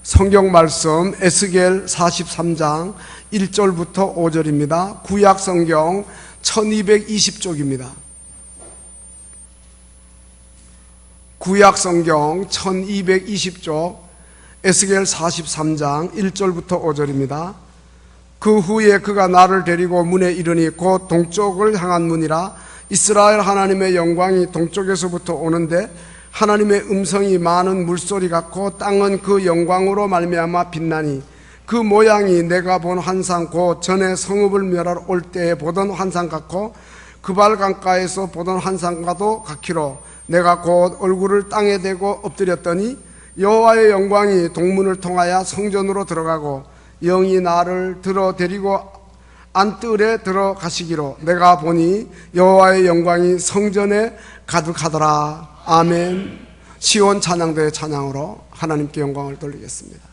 성경 말씀 에스겔 43장 1절부터 5절입니다. 구약 성경 1220쪽입니다. 구약 성경 1220쪽 에스겔 43장 1절부터 5절입니다. 그 후에 그가 나를 데리고 문에 이르니 곧 동쪽을 향한 문이라. 이스라엘 하나님의 영광이 동쪽에서부터 오는데 하나님의 음성이 많은 물소리 같고 땅은 그 영광으로 말미암아 빛나니 그 모양이 내가 본 환상 곧 전에 성읍을 멸하러 올 때에 보던 환상 같고 그발 강가에서 보던 환상과도 같기로 내가 곧 얼굴을 땅에 대고 엎드렸더니 여호와의 영광이 동문을 통하여 성전으로 들어가고 영이 나를 들어 데리고 안뜰에 들어가시기로 내가 보니 여호와의 영광이 성전에 가득하더라. 아멘. 시온 찬양대의 찬양으로 하나님께 영광을 돌리겠습니다.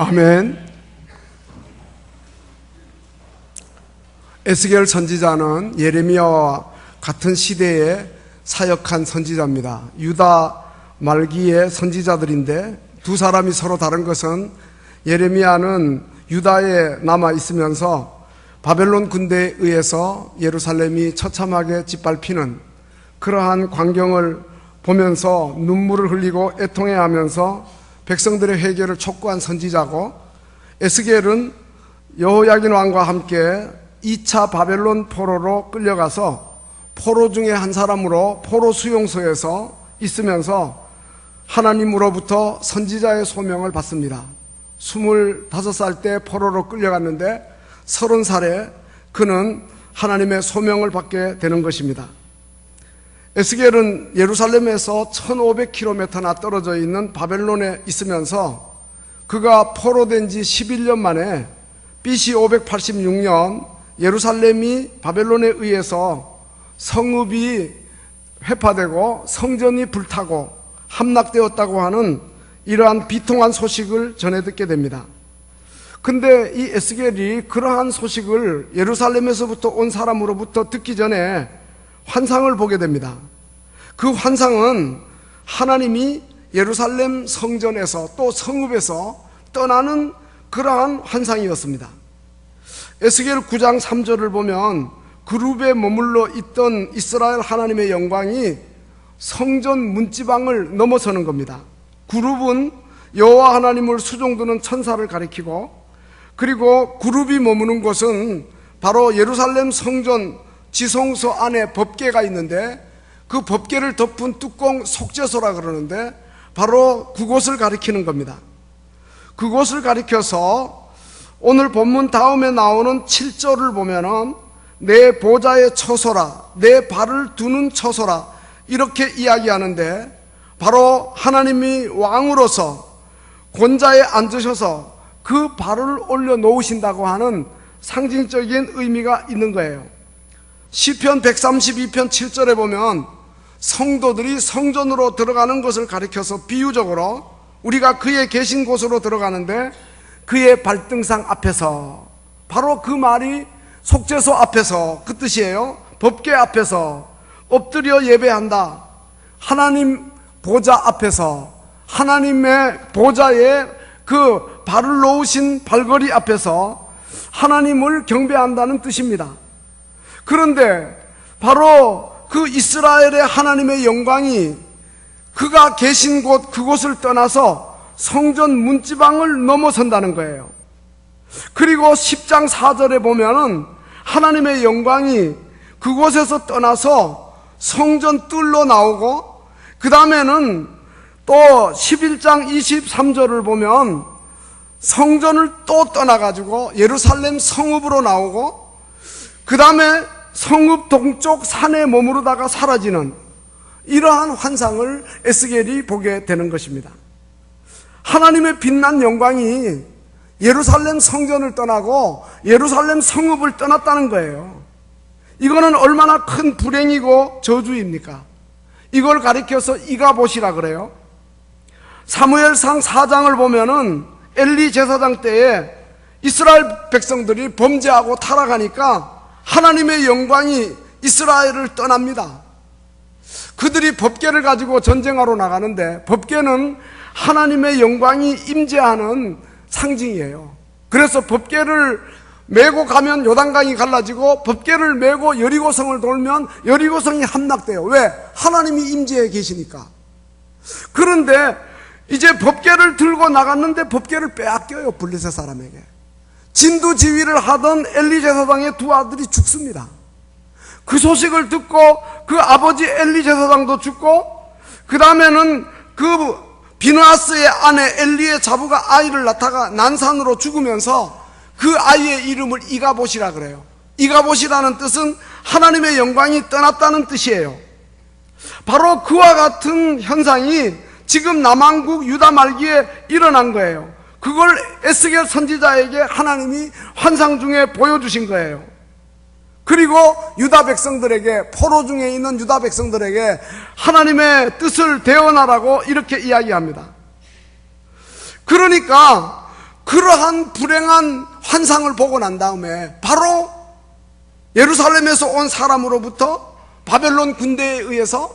아멘. 에스겔 선지자는 예레미야와 같은 시대에 사역한 선지자입니다. 유다 말기의 선지자들인데 두 사람이 서로 다른 것은 예레미야는 유다에 남아 있으면서 바벨론 군대에 의해서 예루살렘이 처참하게 짓밟히는 그러한 광경을 보면서 눈물을 흘리고 애통해하면서 백성들의 회개를 촉구한 선지자고, 에스겔은 여호야긴 왕과 함께 2차 바벨론 포로로 끌려가서 포로 중에 한 사람으로 포로 수용소에서 있으면서 하나님으로부터 선지자의 소명을 받습니다. 25살 때 포로로 끌려갔는데 30살에 그는 하나님의 소명을 받게 되는 것입니다. 에스겔은 예루살렘에서 1500km나 떨어져 있는 바벨론에 있으면서 그가 포로된 지 11년 만에 BC 586년 예루살렘이 바벨론에 의해서 성읍이 회파되고 성전이 불타고 함락되었다고 하는 이러한 비통한 소식을 전해 듣게 됩니다. 근데 이 에스겔이 그러한 소식을 예루살렘에서부터 온 사람으로부터 듣기 전에 환상을 보게 됩니다. 그 환상은 하나님이 예루살렘 성전에서 또 성읍에서 떠나는 그러한 환상이었습니다. 에스겔 9장 3절을 보면 그룹에 머물러 있던 이스라엘 하나님의 영광이 성전 문지방을 넘어서는 겁니다. 그룹은 여호와 하나님을 수종드는 천사를 가리키고, 그리고 그룹이 머무는 곳은 바로 예루살렘 성전 지성소 안에 법궤가 있는데 그 법궤를 덮은 뚜껑 속죄소라 그러는데 바로 그곳을 가리키는 겁니다. 그곳을 가리켜서 오늘 본문 다음에 나오는 7절을 보면은 내 보좌에 처소라, 내 발을 두는 처소라 이렇게 이야기하는데, 바로 하나님이 왕으로서 권자에 앉으셔서 그 발을 올려놓으신다고 하는 상징적인 의미가 있는 거예요. 시편 132편 7절에 보면 성도들이 성전으로 들어가는 것을 가리켜서 비유적으로 우리가 그의 계신 곳으로 들어가는데 그의 발등상 앞에서, 바로 그 말이 속죄소 앞에서 그 뜻이에요. 법궤 앞에서 엎드려 예배한다. 하나님 보좌 앞에서, 하나님의 보좌에 그 발을 놓으신 발걸이 앞에서 하나님을 경배한다는 뜻입니다. 그런데 바로 그 이스라엘의 하나님의 영광이 그가 계신 곳 그곳을 떠나서 성전 문지방을 넘어선다는 거예요. 그리고 10장 4절에 보면은 하나님의 영광이 그곳에서 떠나서 성전 뜰로 나오고, 그 다음에는 또 11장 23절을 보면 성전을 또 떠나가지고 예루살렘 성읍으로 나오고, 그 다음에 성읍 동쪽 산에 머무르다가 사라지는 이러한 환상을 에스겔이 보게 되는 것입니다. 하나님의 빛난 영광이 예루살렘 성전을 떠나고 예루살렘 성읍을 떠났다는 거예요. 이거는 얼마나 큰 불행이고 저주입니까? 이걸 가리켜서 이가봇이라 그래요. 사무엘상 4장을 보면은 엘리 제사장 때에 이스라엘 백성들이 범죄하고 타락하니까 하나님의 영광이 이스라엘을 떠납니다. 그들이 법궤를 가지고 전쟁하러 나가는데 법궤는 하나님의 영광이 임재하는 상징이에요. 그래서 법궤를 메고 가면 요단강이 갈라지고 법궤를 메고 여리고성을 돌면 여리고성이 함락돼요. 왜? 하나님이 임재해 계시니까. 그런데 이제 법궤를 들고 나갔는데 법궤를 빼앗겨요. 블레셋 사람에게. 진두지휘를 하던 엘리 제사장의 두 아들이 죽습니다. 그 소식을 듣고 그 아버지 엘리 제사장도 죽고, 그 다음에는 그 비느하스의 아내 엘리의 자부가 아이를 낳다가 난산으로 죽으면서 그 아이의 이름을 이가봇이라 그래요. 이가봇이라는 뜻은 하나님의 영광이 떠났다는 뜻이에요. 바로 그와 같은 현상이 지금 남왕국 유다 말기에 일어난 거예요. 그걸 에스겔 선지자에게 하나님이 환상 중에 보여주신 거예요. 그리고 유다 백성들에게, 포로 중에 있는 유다 백성들에게 하나님의 뜻을 대언하라고 이렇게 이야기합니다. 그러니까 그러한 불행한 환상을 보고 난 다음에 바로 예루살렘에서 온 사람으로부터 바벨론 군대에 의해서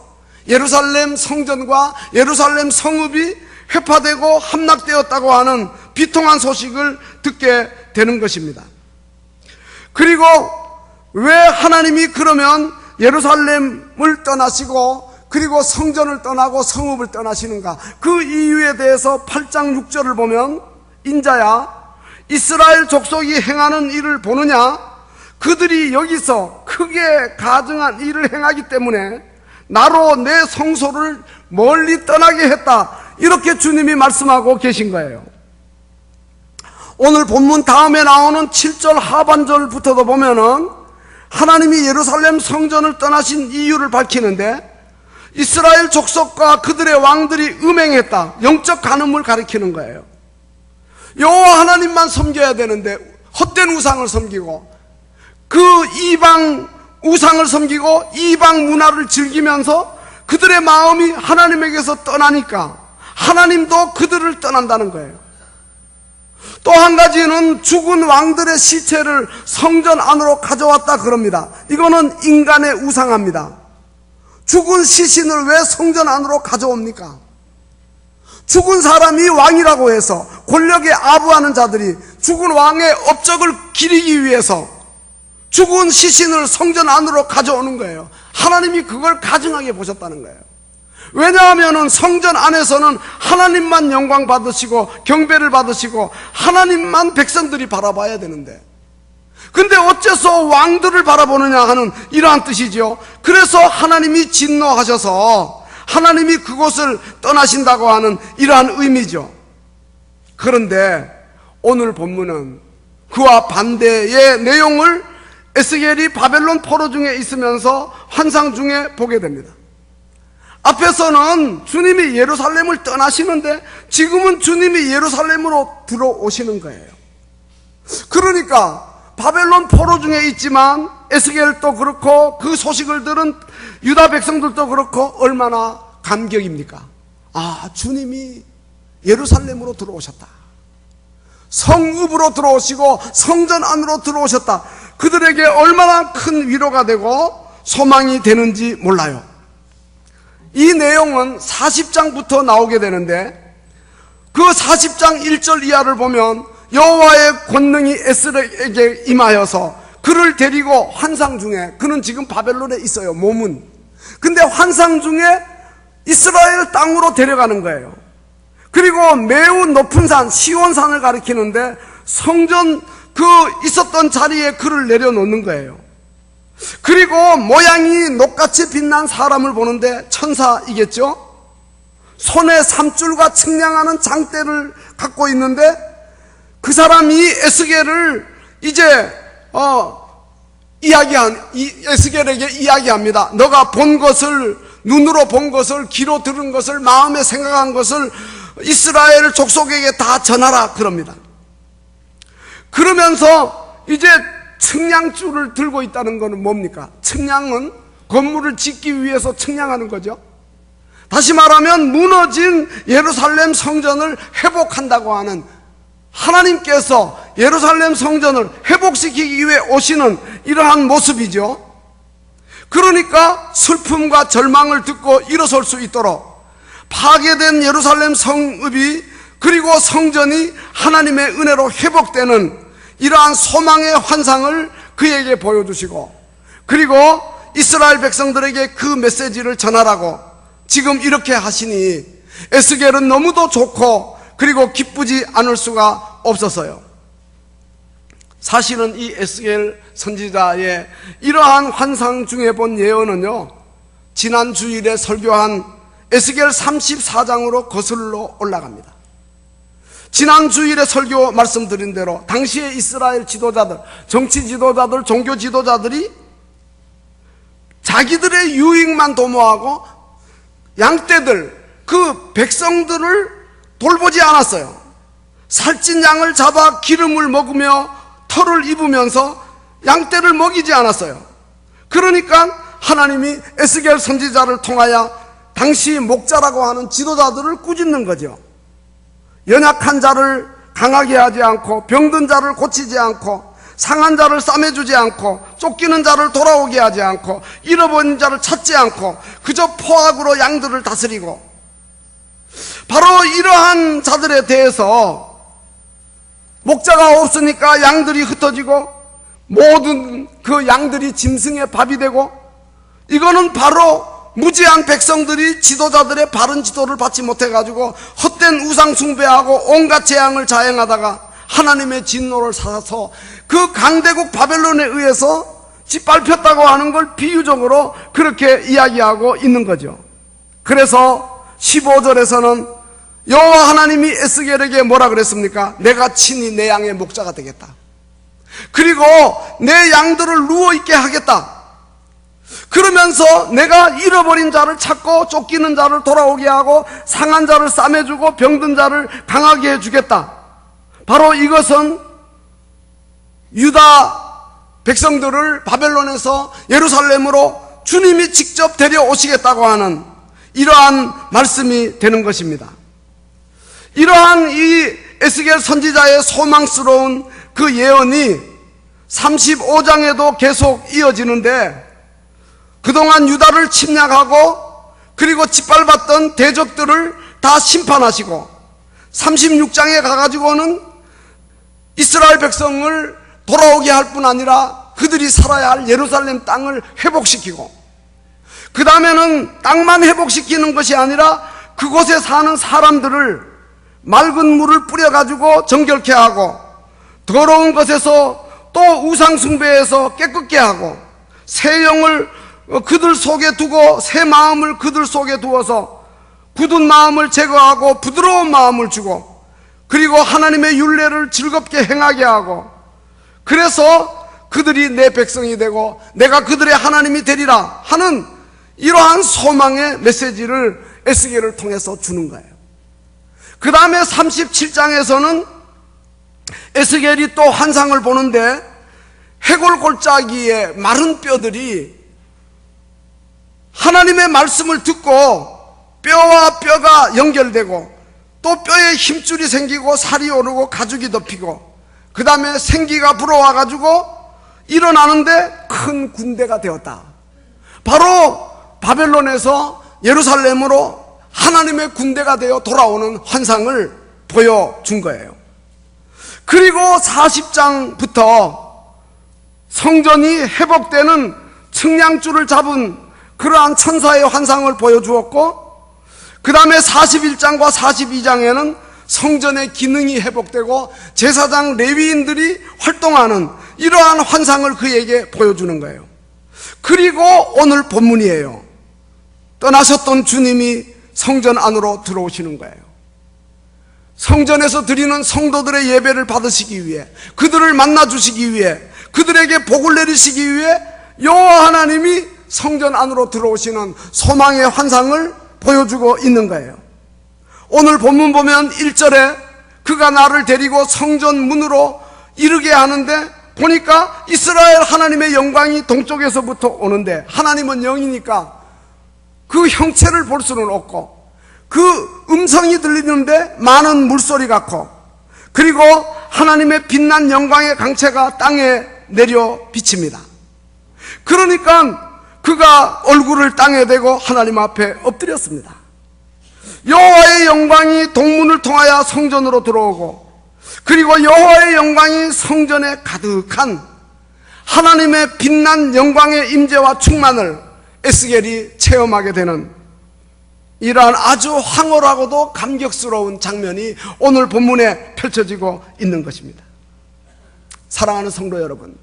예루살렘 성전과 예루살렘 성읍이 회파되고 함락되었다고 하는 비통한 소식을 듣게 되는 것입니다. 그리고 왜 하나님이 그러면 예루살렘을 떠나시고 그리고 성전을 떠나고 성읍을 떠나시는가? 그 이유에 대해서 8장 6절을 보면 인자야 이스라엘 족속이 행하는 일을 보느냐? 그들이 여기서 크게 가증한 일을 행하기 때문에 나로 내 성소를 멀리 떠나게 했다. 이렇게 주님이 말씀하고 계신 거예요. 오늘 본문 다음에 나오는 7절 하반절부터도 보면은 하나님이 예루살렘 성전을 떠나신 이유를 밝히는데 이스라엘 족속과 그들의 왕들이 음행했다. 영적 간음을 가리키는 거예요. 여호와 하나님만 섬겨야 되는데 헛된 우상을 섬기고 그 이방 우상을 섬기고 이방 문화를 즐기면서 그들의 마음이 하나님에게서 떠나니까 하나님도 그들을 떠난다는 거예요. 또 한 가지는 죽은 왕들의 시체를 성전 안으로 가져왔다 그럽니다. 이거는 인간의 우상합니다. 죽은 시신을 왜 성전 안으로 가져옵니까? 죽은 사람이 왕이라고 해서 권력에 아부하는 자들이 죽은 왕의 업적을 기리기 위해서 죽은 시신을 성전 안으로 가져오는 거예요. 하나님이 그걸 가증하게 보셨다는 거예요. 왜냐하면 성전 안에서는 하나님만 영광 받으시고 경배를 받으시고 하나님만 백성들이 바라봐야 되는데 근데 어째서 왕들을 바라보느냐 하는 이러한 뜻이죠. 그래서 하나님이 진노하셔서 하나님이 그곳을 떠나신다고 하는 이러한 의미죠. 그런데 오늘 본문은 그와 반대의 내용을 에스겔이 바벨론 포로 중에 있으면서 환상 중에 보게 됩니다. 앞에서는 주님이 예루살렘을 떠나시는데 지금은 주님이 예루살렘으로 들어오시는 거예요. 그러니까 바벨론 포로 중에 있지만 에스겔도 그렇고 그 소식을 들은 유다 백성들도 그렇고 얼마나 감격입니까? 아, 주님이 예루살렘으로 들어오셨다. 성읍으로 들어오시고 성전 안으로 들어오셨다. 그들에게 얼마나 큰 위로가 되고 소망이 되는지 몰라요. 이 내용은 40장부터 나오게 되는데 그 40장 1절 이하를 보면 여호와의 권능이 에스겔에게 임하여서 그를 데리고 환상 중에 그는 지금 바벨론에 있어요. 몸은. 근데 환상 중에 이스라엘 땅으로 데려가는 거예요. 그리고 매우 높은 산 시온산을 가리키는데 성전 그 있었던 자리에 그를 내려놓는 거예요. 그리고 모양이 녹같이 빛난 사람을 보는데 천사이겠죠? 손에 삼줄과 측량하는 장대를 갖고 있는데 그 사람이 에스겔을 이제 에스겔에게 이야기합니다. 너가 본 것을 눈으로 본 것을 귀로 들은 것을 마음에 생각한 것을 이스라엘 족속에게 다 전하라 그럽니다. 그러면서 이제 측량줄을 들고 있다는 것은 뭡니까? 측량은 건물을 짓기 위해서 측량하는 거죠. 다시 말하면 무너진 예루살렘 성전을 회복한다고 하는 하나님께서 예루살렘 성전을 회복시키기 위해 오시는 이러한 모습이죠. 그러니까 슬픔과 절망을 듣고 일어설 수 있도록 파괴된 예루살렘 성읍이 그리고 성전이 하나님의 은혜로 회복되는 이러한 소망의 환상을 그에게 보여주시고 그리고 이스라엘 백성들에게 그 메시지를 전하라고 지금 이렇게 하시니 에스겔은 너무도 좋고 그리고 기쁘지 않을 수가 없었어요. 사실은 이 에스겔 선지자의 이러한 환상 중에 본 예언은요, 지난 주일에 설교한 에스겔 34장으로 거슬러 올라갑니다. 지난 주일에 설교 말씀드린 대로 당시의 이스라엘 지도자들, 정치 지도자들, 종교 지도자들이 자기들의 유익만 도모하고 양떼들, 그 백성들을 돌보지 않았어요. 살찐 양을 잡아 기름을 먹으며 털을 입으면서 양떼를 먹이지 않았어요. 그러니까 하나님이 에스겔 선지자를 통하여 당시 목자라고 하는 지도자들을 꾸짖는 거죠. 연약한 자를 강하게 하지 않고, 병든 자를 고치지 않고, 상한 자를 싸매주지 않고, 쫓기는 자를 돌아오게 하지 않고, 잃어버린 자를 찾지 않고, 그저 포악으로 양들을 다스리고, 바로 이러한 자들에 대해서 목자가 없으니까 양들이 흩어지고 모든 그 양들이 짐승의 밥이 되고, 이거는 바로 무지한 백성들이 지도자들의 바른 지도를 받지 못해가지고 헛된 우상 숭배하고 온갖 재앙을 자행하다가 하나님의 진노를 사서 그 강대국 바벨론에 의해서 짓밟혔다고 하는 걸 비유적으로 그렇게 이야기하고 있는 거죠. 그래서 15절에서는 여호와 하나님이 에스겔에게 뭐라 그랬습니까? 내가 친히 내 양의 목자가 되겠다. 그리고 내 양들을 누워있게 하겠다. 그러면서 내가 잃어버린 자를 찾고 쫓기는 자를 돌아오게 하고 상한 자를 싸매주고 병든 자를 강하게 해주겠다. 바로 이것은 유다 백성들을 바벨론에서 예루살렘으로 주님이 직접 데려오시겠다고 하는 이러한 말씀이 되는 것입니다. 이러한 이 에스겔 선지자의 소망스러운 그 예언이 35장에도 계속 이어지는데, 그동안 유다를 침략하고 그리고 짓밟았던 대적들을 다 심판하시고 36장에 가가지고는 이스라엘 백성을 돌아오게 할 뿐 아니라 그들이 살아야 할 예루살렘 땅을 회복시키고, 그 다음에는 땅만 회복시키는 것이 아니라 그곳에 사는 사람들을 맑은 물을 뿌려가지고 정결케 하고, 더러운 것에서 또 우상 숭배에서 깨끗게 하고, 새 영을 그들 속에 두고 새 마음을 그들 속에 두어서 굳은 마음을 제거하고 부드러운 마음을 주고, 그리고 하나님의 율례를 즐겁게 행하게 하고, 그래서 그들이 내 백성이 되고 내가 그들의 하나님이 되리라 하는 이러한 소망의 메시지를 에스겔을 통해서 주는 거예요. 그 다음에 37장에서는 에스겔이 또 환상을 보는데, 해골 골짜기의 마른 뼈들이 하나님의 말씀을 듣고 뼈와 뼈가 연결되고, 또 뼈에 힘줄이 생기고 살이 오르고 가죽이 덮이고, 그 다음에 생기가 불어와가지고 일어나는데 큰 군대가 되었다. 바로 바벨론에서 예루살렘으로 하나님의 군대가 되어 돌아오는 환상을 보여준 거예요. 그리고 40장부터 성전이 회복되는 측량줄을 잡은 그러한 천사의 환상을 보여주었고, 그 다음에 41장과 42장에는 성전의 기능이 회복되고 제사장 레위인들이 활동하는 이러한 환상을 그에게 보여주는 거예요. 그리고 오늘 본문이에요. 떠나셨던 주님이 성전 안으로 들어오시는 거예요. 성전에서 드리는 성도들의 예배를 받으시기 위해, 그들을 만나주시기 위해, 그들에게 복을 내리시기 위해 여호와 하나님이 성전 안으로 들어오시는 소망의 환상을 보여주고 있는 거예요. 오늘 본문 보면 1절에 그가 나를 데리고 성전 문으로 이르게 하는데, 보니까 이스라엘 하나님의 영광이 동쪽에서부터 오는데, 하나님은 영이니까 그 형체를 볼 수는 없고, 그 음성이 들리는데 많은 물소리 같고, 그리고 하나님의 빛난 영광의 강체가 땅에 내려 비칩니다. 그러니까 그가 얼굴을 땅에 대고 하나님 앞에 엎드렸습니다. 여호와의 영광이 동문을 통하여 성전으로 들어오고, 그리고 여호와의 영광이 성전에 가득한 하나님의 빛난 영광의 임재와 충만을 에스겔이 체험하게 되는 이러한 아주 황홀하고도 감격스러운 장면이 오늘 본문에 펼쳐지고 있는 것입니다. 사랑하는 성도 여러분,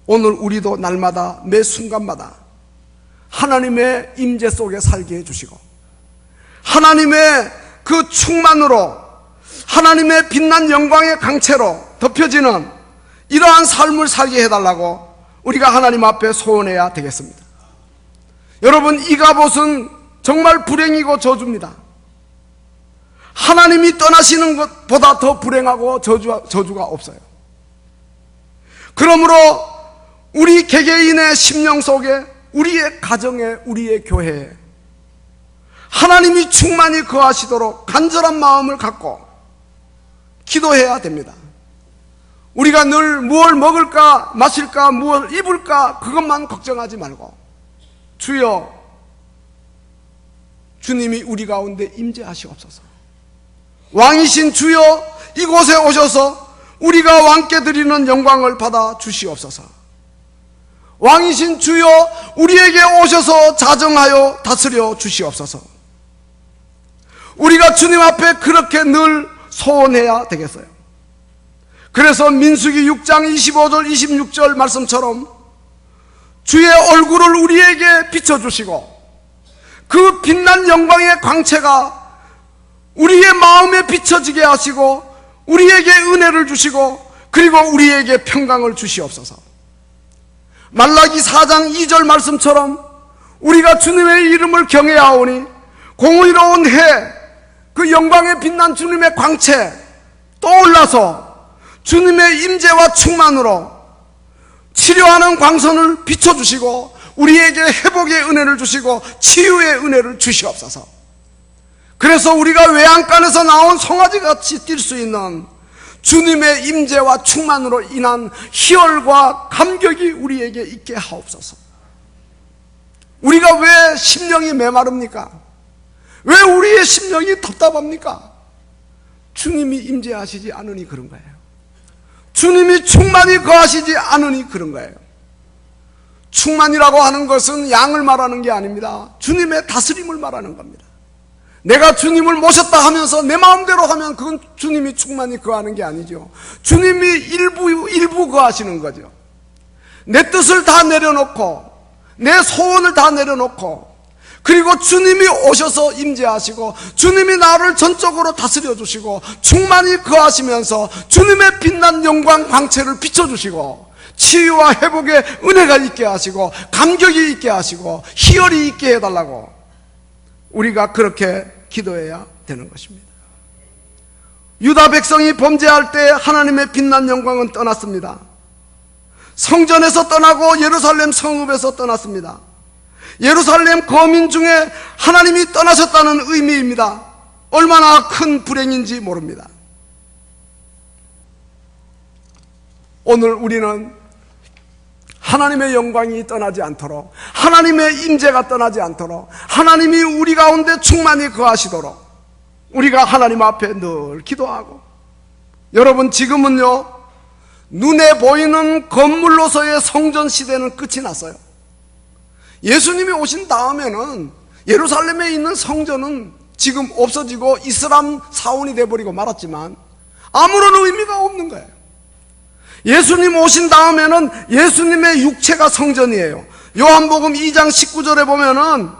오늘 우리도 날마다 매 순간마다 하나님의 임재 속에 살게 해주시고, 하나님의 그 충만으로, 하나님의 빛난 영광의 강체로 덮여지는 이러한 삶을 살게 해달라고 우리가 하나님 앞에 소원해야 되겠습니다. 여러분, 이 갑옷은 정말 불행이고 저주입니다. 하나님이 떠나시는 것보다 더 불행하고 저주가 없어요. 그러므로 우리 개개인의 심령 속에, 우리의 가정에, 우리의 교회에 하나님이 충만히 거하시도록 간절한 마음을 갖고 기도해야 됩니다. 우리가 늘 무엇을 먹을까 마실까 무엇을 입을까 그것만 걱정하지 말고 주여 주님이 우리 가운데 임재하시옵소서. 왕이신 주여 이곳에 오셔서 우리가 왕께 드리는 영광을 받아 주시옵소서. 왕이신 주여 우리에게 오셔서 자정하여 다스려 주시옵소서. 우리가 주님 앞에 그렇게 늘 소원해야 되겠어요. 그래서 민수기 6장 25절 26절 말씀처럼 주의 얼굴을 우리에게 비춰주시고 그 빛난 영광의 광채가 우리의 마음에 비춰지게 하시고 우리에게 은혜를 주시고 그리고 우리에게 평강을 주시옵소서. 말라기 4장 2절 말씀처럼 우리가 주님의 이름을 경외하오니 공의로운 해 그 영광에 빛난 주님의 광채 떠올라서 주님의 임재와 충만으로 치료하는 광선을 비춰주시고 우리에게 회복의 은혜를 주시고 치유의 은혜를 주시옵소서. 그래서 우리가 외양간에서 나온 송아지같이 뛸 수 있는 주님의 임재와 충만으로 인한 희열과 감격이 우리에게 있게 하옵소서. 우리가 왜 심령이 메마릅니까? 왜 우리의 심령이 답답합니까? 주님이 임재하시지 않으니 그런 거예요. 주님이 충만히 거하시지 않으니 그런 거예요. 충만이라고 하는 것은 양을 말하는 게 아닙니다. 주님의 다스림을 말하는 겁니다. 내가 주님을 모셨다 하면서 내 마음대로 하면 그건 주님이 충만히 거하는 게 아니죠. 주님이 일부 거하시는 거죠. 내 뜻을 다 내려놓고 내 소원을 다 내려놓고 그리고 주님이 오셔서 임재하시고 주님이 나를 전적으로 다스려 주시고 충만히 거하시면서 주님의 빛난 영광 광채를 비춰주시고 치유와 회복의 은혜가 있게 하시고 감격이 있게 하시고 희열이 있게 해달라고 우리가 그렇게 기도해야 되는 것입니다. 유다 백성이 범죄할 때 하나님의 빛난 영광은 떠났습니다. 성전에서 떠나고 예루살렘 성읍에서 떠났습니다. 예루살렘 거민 중에 하나님이 떠나셨다는 의미입니다. 얼마나 큰 불행인지 모릅니다. 오늘 우리는 하나님의 영광이 떠나지 않도록 하나님의 임재가 떠나지 않도록 하나님이 우리 가운데 충만히 거하시도록 우리가 하나님 앞에 늘 기도하고 여러분 지금은요 눈에 보이는 건물로서의 성전 시대는 끝이 났어요. 예수님이 오신 다음에는 예루살렘에 있는 성전은 지금 없어지고 이슬람 사원이 돼버리고 말았지만 아무런 의미가 없는 거예요. 예수님 오신 다음에는 예수님의 육체가 성전이에요. 요한복음 2장 19절에 보면은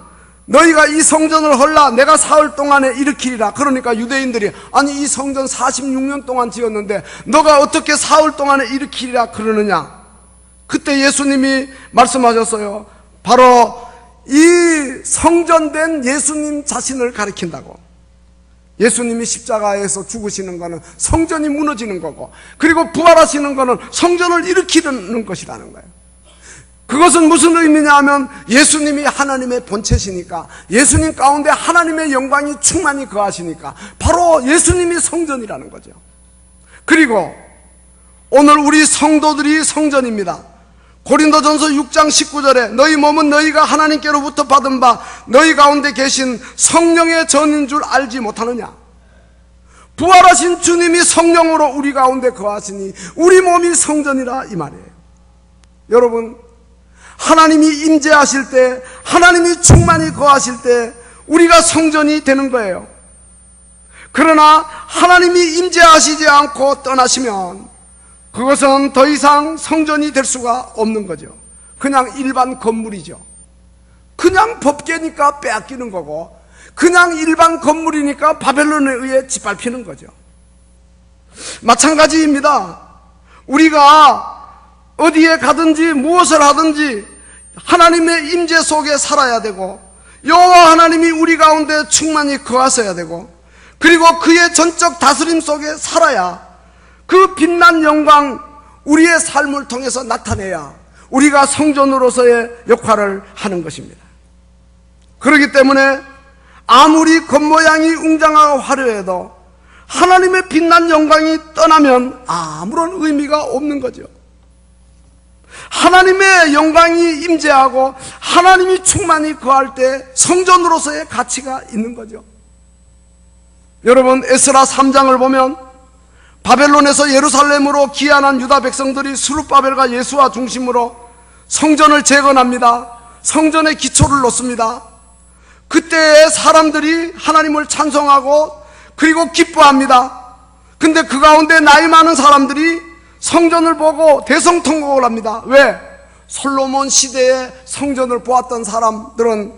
너희가 이 성전을 헐라 내가 사흘 동안에 일으키리라. 그러니까 유대인들이 아니 이 성전 46년 동안 지었는데 너가 어떻게 사흘 동안에 일으키리라 그러느냐. 그때 예수님이 말씀하셨어요. 바로 이 성전된 예수님 자신을 가리킨다고. 예수님이 십자가에서 죽으시는 것은 성전이 무너지는 거고 그리고 부활하시는 것은 성전을 일으키는 것이라는 거예요. 그것은 무슨 의미냐 하면 예수님이 하나님의 본체시니까 예수님 가운데 하나님의 영광이 충만히 거하시니까 바로 예수님이 성전이라는 거죠. 그리고 오늘 우리 성도들이 성전입니다. 고린도전서 6장 19절에 너희 몸은 너희가 하나님께로부터 받은 바 너희 가운데 계신 성령의 전인 줄 알지 못하느냐. 부활하신 주님이 성령으로 우리 가운데 거하시니 우리 몸이 성전이라 이 말이에요. 여러분 하나님이 임재하실 때 하나님이 충만히 거하실 때 우리가 성전이 되는 거예요. 그러나 하나님이 임재하시지 않고 떠나시면 그것은 더 이상 성전이 될 수가 없는 거죠. 그냥 일반 건물이죠. 그냥 법계니까 빼앗기는 거고 그냥 일반 건물이니까 바벨론에 의해 짓밟히는 거죠. 마찬가지입니다. 우리가 어디에 가든지 무엇을 하든지 하나님의 임재 속에 살아야 되고 여호와 하나님이 우리 가운데 충만히 거하셔야 되고 그리고 그의 전적 다스림 속에 살아야 그 빛난 영광 우리의 삶을 통해서 나타내야 우리가 성전으로서의 역할을 하는 것입니다. 그렇기 때문에 아무리 겉모양이 웅장하고 화려해도 하나님의 빛난 영광이 떠나면 아무런 의미가 없는 거죠. 하나님의 영광이 임재하고 하나님이 충만히 거할 때 성전으로서의 가치가 있는 거죠. 여러분, 에스라 3장을 보면 바벨론에서 예루살렘으로 귀환한 유다 백성들이 스룹바벨과 예수와 중심으로 성전을 재건합니다. 성전의 기초를 놓습니다. 그때의 사람들이 하나님을 찬송하고 그리고 기뻐합니다. 근데 그 가운데 나이 많은 사람들이 성전을 보고 대성통곡을 합니다. 왜? 솔로몬 시대의 성전을 보았던 사람들은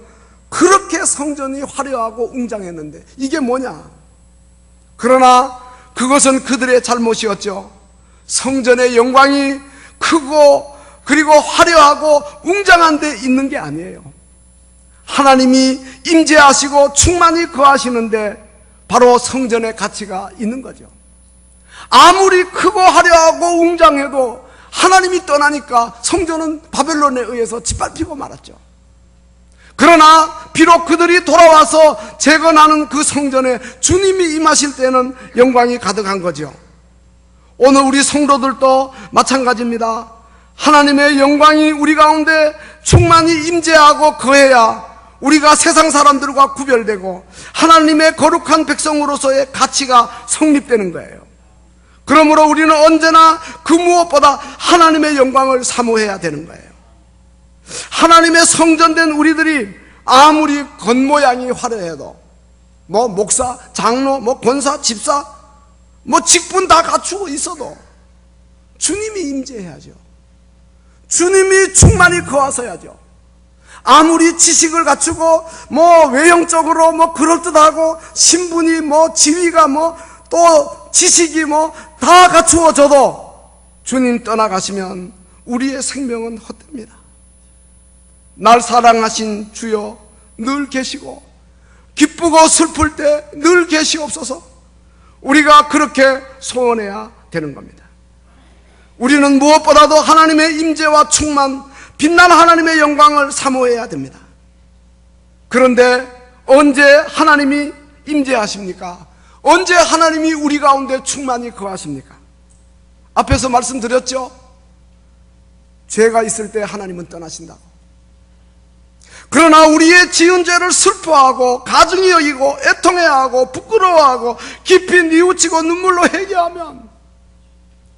그렇게 성전이 화려하고 웅장했는데 이게 뭐냐? 그러나 그것은 그들의 잘못이었죠. 성전의 영광이 크고 그리고 화려하고 웅장한 데 있는 게 아니에요. 하나님이 임재하시고 충만히 거하시는데 바로 성전의 가치가 있는 거죠. 아무리 크고 화려하고 웅장해도 하나님이 떠나니까 성전은 바벨론에 의해서 짓밟히고 말았죠. 그러나 비록 그들이 돌아와서 재건하는 그 성전에 주님이 임하실 때는 영광이 가득한 거죠. 오늘 우리 성도들도 마찬가지입니다. 하나님의 영광이 우리 가운데 충만히 임재하고 거해야 우리가 세상 사람들과 구별되고 하나님의 거룩한 백성으로서의 가치가 성립되는 거예요. 그러므로 우리는 언제나 그 무엇보다 하나님의 영광을 사모해야 되는 거예요. 하나님의 성전된 우리들이 아무리 겉모양이 화려해도 목사, 장로, 권사, 집사 직분 다 갖추고 있어도 주님이 임재해야죠. 주님이 충만히 거하셔야죠. 아무리 지식을 갖추고 외형적으로 그럴듯하고 신분이 지위가 또 지식이 다 갖추어져도 주님 떠나가시면 우리의 생명은 헛됩니다. 날 사랑하신 주여 늘 계시고 기쁘고 슬플 때 늘 계시옵소서. 우리가 그렇게 소원해야 되는 겁니다. 우리는 무엇보다도 하나님의 임재와 충만, 빛난 하나님의 영광을 사모해야 됩니다. 그런데 언제 하나님이 임재하십니까? 언제 하나님이 우리 가운데 충만히 거하십니까? 앞에서 말씀드렸죠? 죄가 있을 때 하나님은 떠나신다고. 그러나 우리의 지은 죄를 슬퍼하고 가증히 여기고 애통해하고 부끄러워하고 깊이 뉘우치고 눈물로 회개하면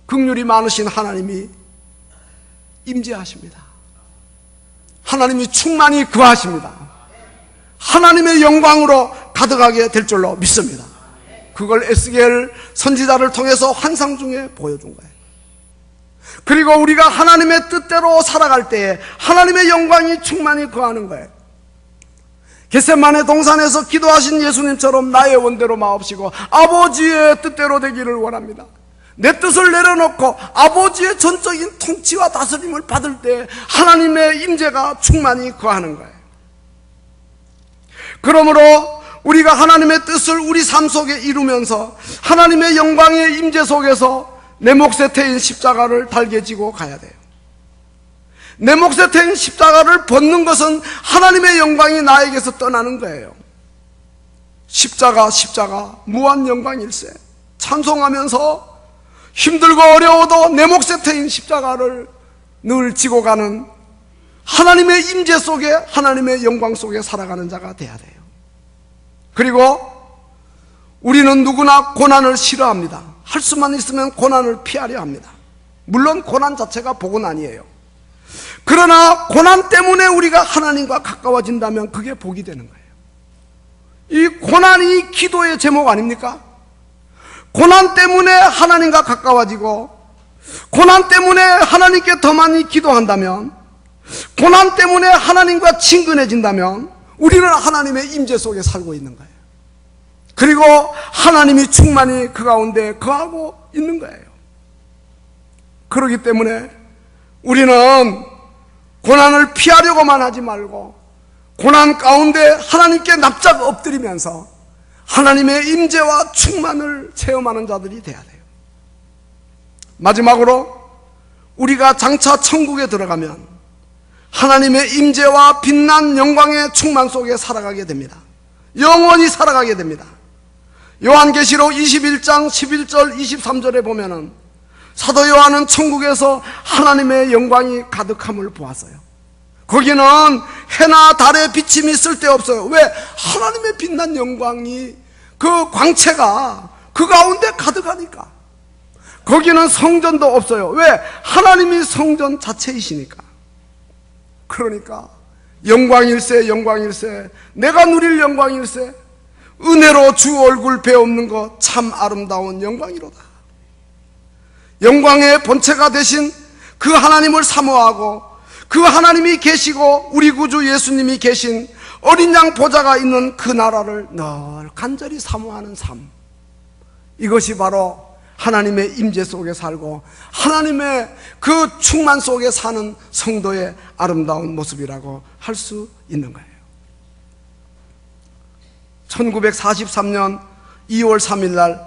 긍휼이 많으신 하나님이 임재하십니다. 하나님이 충만히 거하십니다. 하나님의 영광으로 가득하게 될 줄로 믿습니다. 그걸 에스겔 선지자를 통해서 환상 중에 보여준 거예요. 그리고 우리가 하나님의 뜻대로 살아갈 때에 하나님의 영광이 충만히 거하는 거예요. 겟세마네 동산에서 기도하신 예수님처럼 나의 원대로 마옵시고 아버지의 뜻대로 되기를 원합니다. 내 뜻을 내려놓고 아버지의 전적인 통치와 다스림을 받을 때 하나님의 임재가 충만히 거하는 거예요. 그러므로 우리가 하나님의 뜻을 우리 삶 속에 이루면서 하나님의 영광의 임재 속에서 내 몫에 태인 십자가를 달게 지고 가야 돼요. 내 몫에 태인 십자가를 벗는 것은 하나님의 영광이 나에게서 떠나는 거예요. 십자가 무한 영광일세. 찬송하면서 힘들고 어려워도 내 몫에 태인 십자가를 늘 지고 가는 하나님의 임재 속에 하나님의 영광 속에 살아가는 자가 돼야 돼요. 그리고 우리는 누구나 고난을 싫어합니다. 할 수만 있으면 고난을 피하려 합니다. 물론 고난 자체가 복은 아니에요. 그러나 고난 때문에 우리가 하나님과 가까워진다면 그게 복이 되는 거예요. 이 고난이 기도의 제목 아닙니까? 고난 때문에 하나님과 가까워지고 고난 때문에 하나님께 더 많이 기도한다면, 고난 때문에 하나님과 친근해진다면 우리는 하나님의 임재 속에 살고 있는 거예요. 그리고 하나님이 충만히 그 가운데 거하고 있는 거예요. 그렇기 때문에 우리는 고난을 피하려고만 하지 말고 고난 가운데 하나님께 납작 엎드리면서 하나님의 임재와 충만을 체험하는 자들이 돼야 돼요. 마지막으로 우리가 장차 천국에 들어가면 하나님의 임재와 빛난 영광의 충만 속에 살아가게 됩니다. 영원히 살아가게 됩니다. 요한계시록 21장 11절 23절에 보면은 사도 요한은 천국에서 하나님의 영광이 가득함을 보았어요. 거기는 해나 달의 비침이 쓸데없어요. 왜? 하나님의 빛난 영광이, 그 광채가 그 가운데 가득하니까. 거기는 성전도 없어요. 왜? 하나님이 성전 자체이시니까. 그러니까 영광일세 영광일세, 내가 누릴 영광일세, 은혜로 주 얼굴 베옵는 것 참 아름다운 영광이로다. 영광의 본체가 되신 그 하나님을 사모하고, 그 하나님이 계시고 우리 구주 예수님이 계신 어린 양 보좌가 있는 그 나라를 늘 간절히 사모하는 삶, 이것이 바로 하나님의 임재 속에 살고 하나님의 그 충만 속에 사는 성도의 아름다운 모습이라고 할 수 있는 거예요. 1943년 2월 3일 날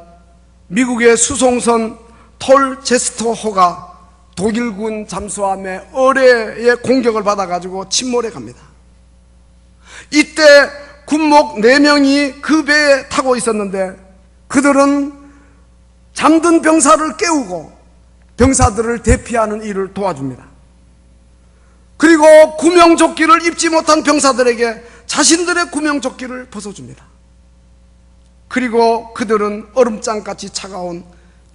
미국의 수송선 톨 제스터호가 독일군 잠수함의 어뢰의 공격을 받아가지고 침몰해 갑니다. 이때 군목 4명이 그 배에 타고 있었는데, 그들은 잠든 병사를 깨우고 병사들을 대피하는 일을 도와줍니다. 그리고 구명조끼를 입지 못한 병사들에게 자신들의 구명조끼를 벗어줍니다. 그리고 그들은 얼음장같이 차가운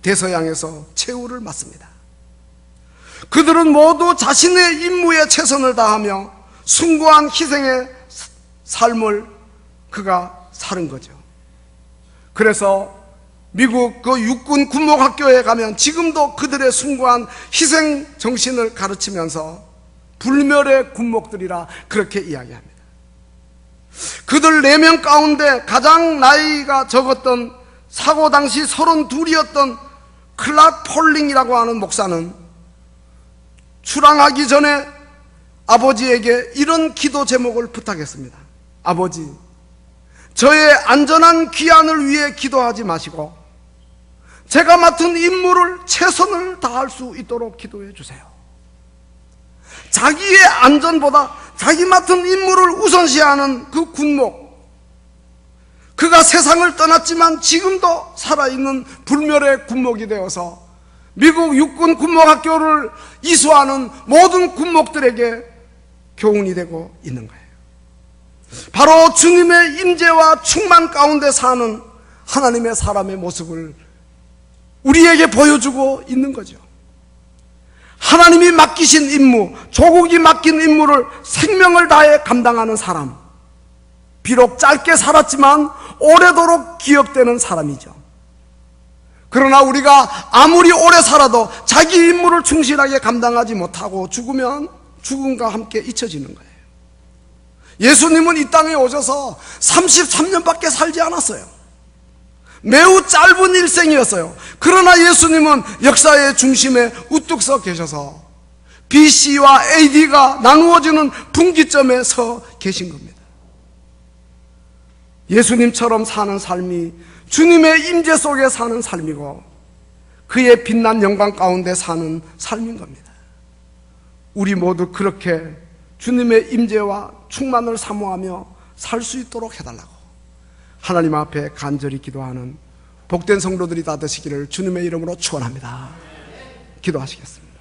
대서양에서 최후를 맞습니다. 그들은 모두 자신의 임무에 최선을 다하며 숭고한 희생의 삶을 그가 사는 거죠. 그래서 미국 그 육군 군목학교에 가면 지금도 그들의 숭고한 희생 정신을 가르치면서 불멸의 군목들이라 그렇게 이야기합니다. 그들 4명 가운데 가장 나이가 적었던, 사고 당시 32이었던 클락 폴링이라고 하는 목사는 출항하기 전에 아버지에게 이런 기도 제목을 부탁했습니다. 아버지, 저의 안전한 귀환을 위해 기도하지 마시고 제가 맡은 임무를 최선을 다할 수 있도록 기도해 주세요. 자기의 안전보다 자기 맡은 임무를 우선시하는 그 군목, 그가 세상을 떠났지만 지금도 살아있는 불멸의 군목이 되어서 미국 육군 군목학교를 이수하는 모든 군목들에게 교훈이 되고 있는 거예요. 바로 주님의 임재와 충만 가운데 사는 하나님의 사람의 모습을 우리에게 보여주고 있는 거죠. 하나님이 맡기신 임무, 조국이 맡긴 임무를 생명을 다해 감당하는 사람, 비록 짧게 살았지만 오래도록 기억되는 사람이죠. 그러나 우리가 아무리 오래 살아도 자기 임무를 충실하게 감당하지 못하고 죽으면 죽음과 함께 잊혀지는 거예요. 예수님은 이 땅에 오셔서 33년밖에 살지 않았어요. 매우 짧은 일생이었어요. 그러나 예수님은 역사의 중심에 우뚝 서 계셔서 BC와 AD가 나누어지는 분기점에 서 계신 겁니다. 예수님처럼 사는 삶이 주님의 임재 속에 사는 삶이고 그의 빛난 영광 가운데 사는 삶인 겁니다. 우리 모두 그렇게 주님의 임재와 충만을 사모하며 살 수 있도록 해달라고 하나님 앞에 간절히 기도하는 복된 성도들이 다 되시기를 주님의 이름으로 축원합니다. 기도하시겠습니다.